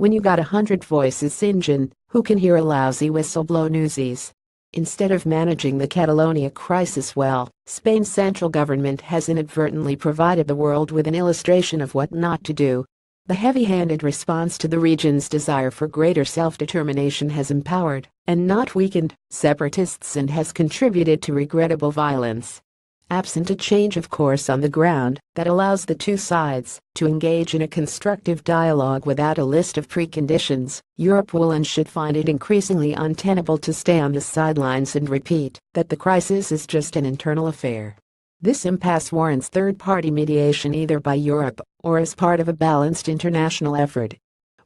When you got 100 voices singin, who can hear a lousy whistle blow Newsies? Instead of managing the Catalonia crisis well, Spain's central government has inadvertently provided the world with an illustration of what not to do. The heavy-handed response to the region's desire for greater self-determination has empowered, and not weakened, separatists and has contributed to regrettable violence. Absent a change of course on the ground that allows the two sides to engage in a constructive dialogue without a list of preconditions, Europe will and should find it increasingly untenable to stay on the sidelines and repeat that the crisis is just an internal affair. This impasse warrants third-party mediation either by Europe or as part of a balanced international effort.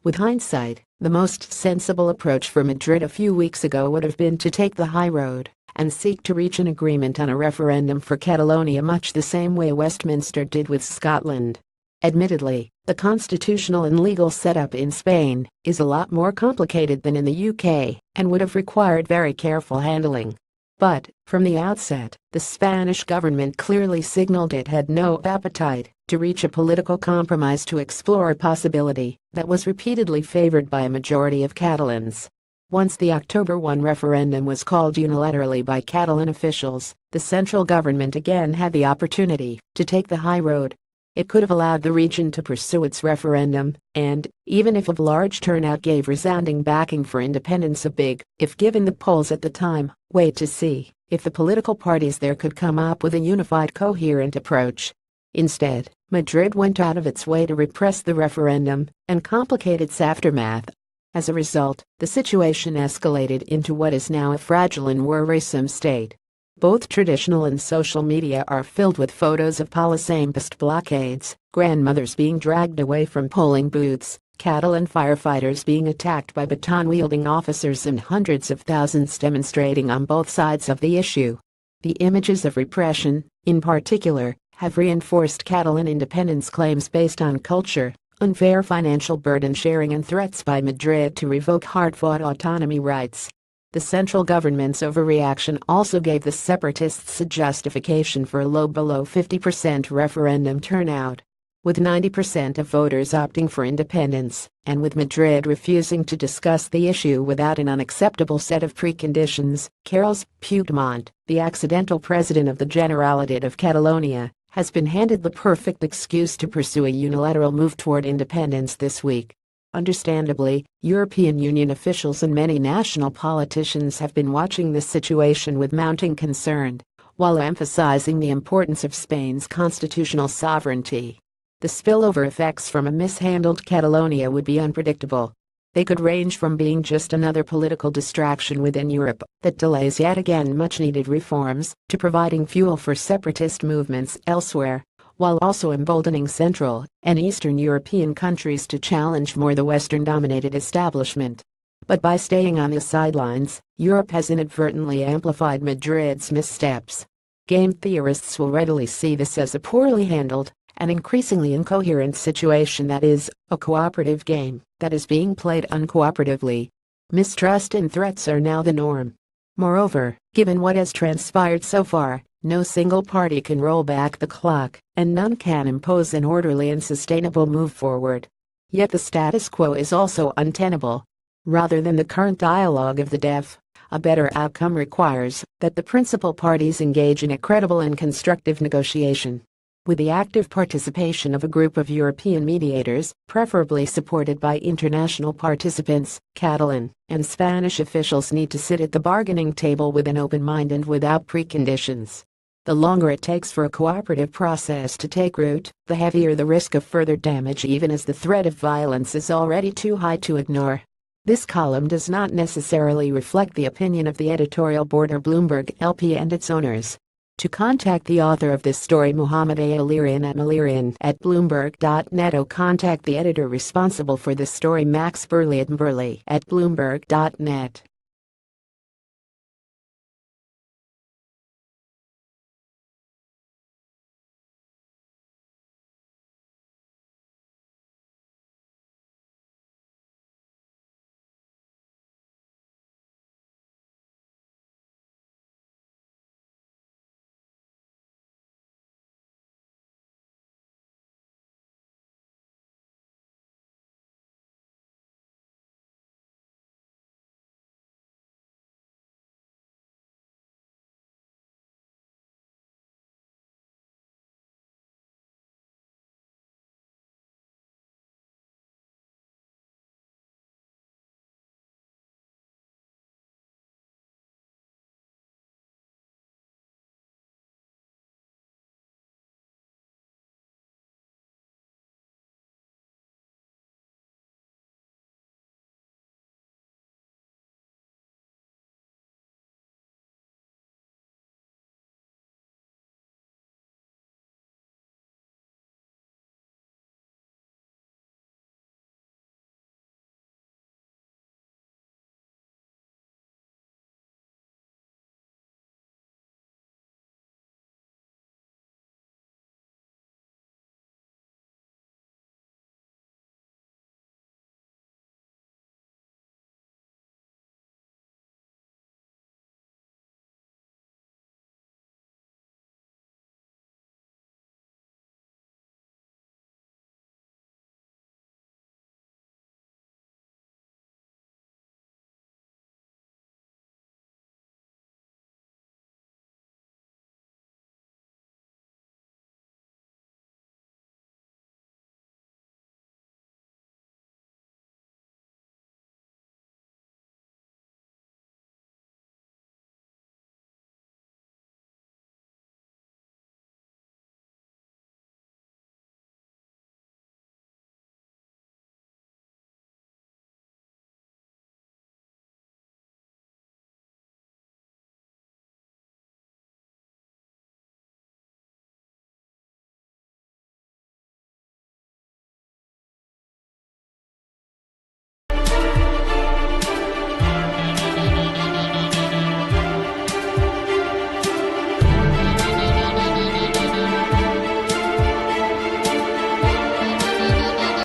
With hindsight, the most sensible approach for Madrid a few weeks ago would have been to take the high road and seek to reach an agreement on a referendum for Catalonia much the same way Westminster did with Scotland. Admittedly, the constitutional and legal setup in Spain is a lot more complicated than in the UK and would have required very careful handling. But, from the outset, the Spanish government clearly signaled it had no appetite to reach a political compromise to explore a possibility that was repeatedly favored by a majority of Catalans. Once the October 1 referendum was called unilaterally by Catalan officials, the central government again had the opportunity to take the high road. It could have allowed the region to pursue its referendum, and, even if a large turnout gave resounding backing for independence, a big if given the polls at the time, wait to see if the political parties there could come up with a unified, coherent approach. Instead, Madrid went out of its way to repress the referendum and complicate its aftermath. As a result, the situation escalated into what is now a fragile and worrisome state. Both traditional and social media are filled with photos of police-imposed blockades, grandmothers being dragged away from polling booths, Catalan firefighters being attacked by baton-wielding officers, and hundreds of thousands demonstrating on both sides of the issue. The images of repression, in particular, have reinforced Catalan independence claims based on culture, unfair financial burden sharing, and threats by Madrid to revoke hard-fought autonomy rights. The central government's overreaction also gave the separatists a justification for a low below 50% referendum turnout. With 90% of voters opting for independence, and with Madrid refusing to discuss the issue without an unacceptable set of preconditions, Carles Puigdemont, the accidental president of the Generalitat of Catalonia, has been handed the perfect excuse to pursue a unilateral move toward independence this week. Understandably, European Union officials and many national politicians have been watching this situation with mounting concern, while emphasizing the importance of Spain's constitutional sovereignty. The spillover effects from a mishandled Catalonia would be unpredictable. They could range from being just another political distraction within Europe that delays yet again much-needed reforms, to providing fuel for separatist movements elsewhere, while also emboldening Central and Eastern European countries to challenge more the Western-dominated establishment. But by staying on the sidelines, Europe has inadvertently amplified Madrid's missteps. Game theorists will readily see this as a poorly handled and increasingly incoherent situation that is, a cooperative game that is being played uncooperatively. Mistrust and threats are now the norm. Moreover, given what has transpired so far, no single party can roll back the clock, and none can impose an orderly and sustainable move forward. Yet the status quo is also untenable. Rather than the current dialogue of the deaf, a better outcome requires that the principal parties engage in a credible and constructive negotiation. With the active participation of a group of European mediators, preferably supported by international participants, Catalan and Spanish officials need to sit at the bargaining table with an open mind and without preconditions. The longer it takes for a cooperative process to take root, the heavier the risk of further damage, even as the threat of violence is already too high to ignore. This column does not necessarily reflect the opinion of the editorial board or Bloomberg LP and its owners. To contact the author of this story, Mohammed A. Illyrian at Bloomberg.net, or contact the editor responsible for this story, Max Burley at Bloomberg.net.